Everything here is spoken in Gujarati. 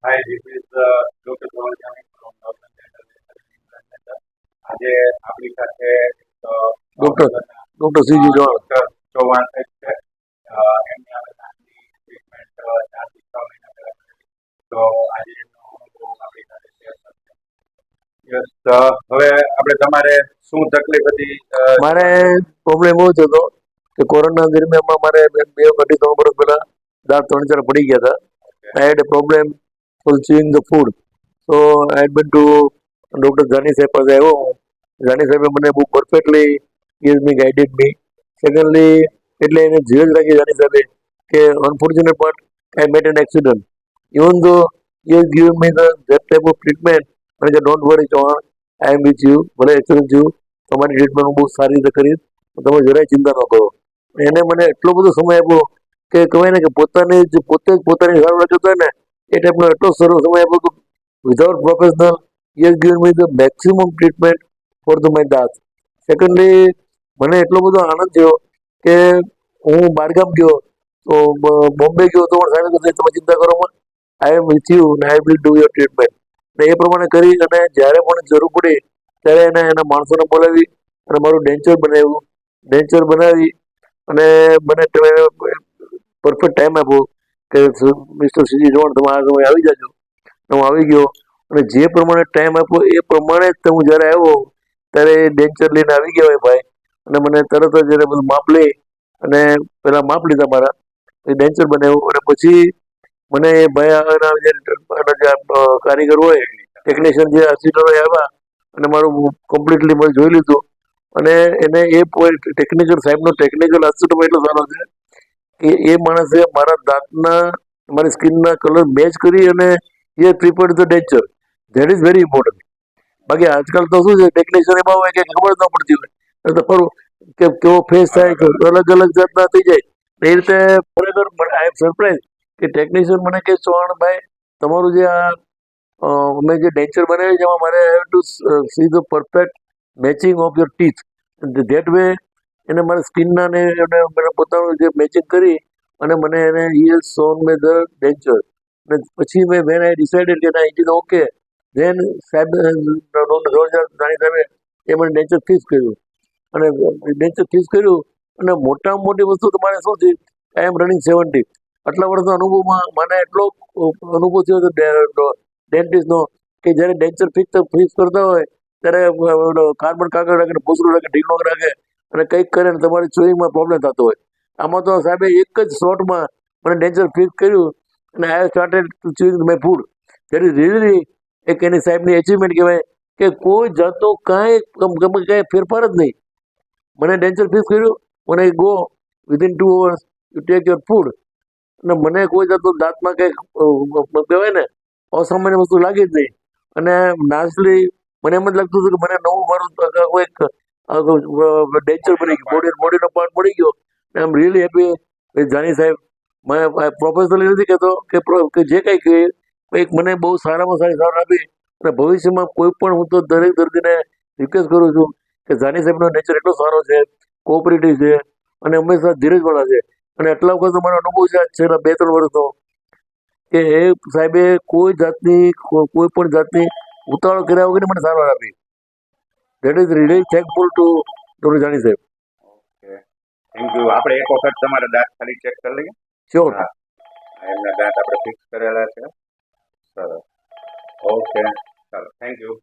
Hi, this is Dr. Dawal from Northern Dental Center. આજે આપણી સાથે doctor doctor CG Chauhan. Doctor Chauhan સાહેબ છે. એમની હવે દાંતની ટ્રીટમેન્ટ 4 થી 6 મહિના પહેલા કરેલી. તો આજે એમનો અનુભવ આપણી સાથે શેર કરશે. યસ, હવે આપણે તમારે શું તકલીફ હતી? મારે પ્રોબ્લેમ એવો થયો કે કોરોના દરમિયાનમાં મારે 2 અઢી 3 વર્ષ પહેલા દાંત 3 4 પડી ગયા હતા. I had a problem for chewing the food. So I had been to doctor Jani સાહેબ પાસે આવ્યો હું. જાની સાહેબે મને બહુ પરફેક્ટલી ગીવ મી ગાઈડેડ મી. સેકન્ડલી એટલે એને ધીરજ રાખી જાની સાહેબે કે unfortunate part I met an accident. Even ધો you give me the that type of treatment અને કે don't worry Chauhan, I am with you. ભલે એક્સિડન્ટ થયું, તમારી ટ્રીટમેન્ટ હું બહુ સારી રીતે કરીશ, તમે જરાય ચિંતા ન કરો. એને મને એટલો બધો સમય આપ્યો કે કહેવાય ને કે પોતે જ પોતાની સારું લાગતું હોય ને એ ટાઈપનો એટલો સરસ સમય આપ્યો કે without professional he has given me the maximum treatment for my દાંત. સેકન્ડલી મને એટલો બધો આનંદ થયો કે હું બહારગામ ગયો તો બોમ્બે ગયો તો પણ સાહેબ કહે તમે ચિંતા કરો માં, આઈ એમ વિથ યુ ને I will do your treatment. ને એ પ્રમાણે કરી અને જ્યારે પણ જરૂર પડી ત્યારે એના માણસોને બોલાવી અને મારું ડેન્ચર બનાવ્યું. ડેન્ચર બનાવી અને મને પરફેક્ટ ટાઈમ આપ્યો કે મિસ્ટર સીજી જોણ તમે આ સમય આવી જાજો. હું આવી ગયો અને જે પ્રમાણે ટાઈમ આપ્યો એ પ્રમાણે જ હું જ્યારે આવ્યો ત્યારે ડેન્ચર લઈને આવી ગયા હોય ભાઈ. અને મને તરત જ એને બધું માપ લઈ અને પેલા માપ લીધા મારા, એ ડેન્ચર બનાવ્યું અને પછી મને એ ભાઈ એના જે કારીગર હોય ટેકનિશિયન જે અસિસ્ટન્ટ હોય આવ્યા અને મારું કમ્પ્લીટલી મને જોઈ લીધું. અને એને એ ટેકનિકલ સાહેબનો ટેકનિકલ અસિસ્ટન્ટ એટલો સારો છે કે એ માણસે મારા દાંતના મારી સ્કિનના કલર મેચ કરી અને એ prepared the denture. That is very important. બાકી આજકાલ તો શું છે ટેકનિશિયન એમાં હોય કે ખબર જ ન પડતી હોય તો તમારું કે કેવો ફેસ થાય કે અલગ અલગ જાતના થઈ જાય. એ રીતે ખરેખર આઈ એમ સરપ્રાઈઝ કે ટેકનિશિયન મને કે ચૌહાણભાઈ તમારું જે આ અમે જે ડેન્ચર બનાવ્યું છે એમાં મારે have to see the perfect matching of your teeth. That way એને મારા સ્કિનના ને એને મને પોતાનું જે મેચિંગ કરી અને મને એને yes soan May the denture. અને પછી મેં વેન આઈ ડિસાઇડેડ કે ના ઇટ ઇઝ ઓકે ધેન સાહેબ ડૉક્ટર જાની સાહેબે એ મને ડેન્ચર ફિક્સ કર્યું અને ડેન્ચર ફિક્સ કર્યું. અને મોટામાં મોટી વસ્તુ તમારે શું છે આઈ એમ રનિંગ 70. આટલા વર્ષના અનુભવમાં મને એટલો અનુભવ થયો હતો ડેન્ટિસ્ટનો કે જ્યારે ડેન્ચર ફિક્સ કરતા હોય ત્યારે કાર્બન કાગળ રાખે ભૂસરું રાખે ઢીકણું રાખે અને કંઈક કરે ને તમારી ચોઈંગમાં પ્રોબ્લેમ થતો હોય. આમાં તો સાહેબે એક જ શોર્ટમાં મને ડેન્ચર ફિક્સ કર્યું અને I started to chewing my food. That is really એક એની સાહેબની અચીવમેન્ટ કહેવાય કે કોઈ જાતનો કાંઈ ફેરફાર જ નહીં. મને ડેન્ચર ફિક્સ કર્યું, મને go within 2 hours you take your food. અને મને કોઈ જાતનું દાંતમાં કંઈક કહેવાય ને અસામાન્ય વસ્તુ લાગી જ નહીં. અને નાસલી મને એમ જ લાગતું હતું કે મને નવું મારું કોઈક ડેન્ચર બની ગયું, બોડીનો પાર્ટ મળી ગયો. I am really happy with Jani સાહેબ. મેં પ્રોફેશનલી નથી કહેતો કે જે કંઈ કહે એક મને બહુ સારામાં સારી સારવાર આપી. અને ભવિષ્યમાં કોઈ પણ હું તો દરેક દર્દીને રિક્વેસ્ટ કરું છું કે જાની સાહેબનો નેચર એટલો સારો છે, કોઓપરેટિવ છે અને હંમેશા ધીરજવાળા છે. અને એટલા વખત મારો અનુભવ છે છેલ્લા 2 3 વર્ષનો કે એ સાહેબે કોઈ પણ જાતની ઉતાવળ કર્યા વગર મને સારવાર આપી. That is really thankful to doctor Jani સાહેબ. Okay, thank you. આપણે એક વખત તમારા દાંત ખાલી ચેક કરી લઈએ. શ્યોર. હા, એમના દાંત આપણે ફિક્સ કરેલા છે. સરસ. ઓકે, ચાલો, થેન્ક યુ.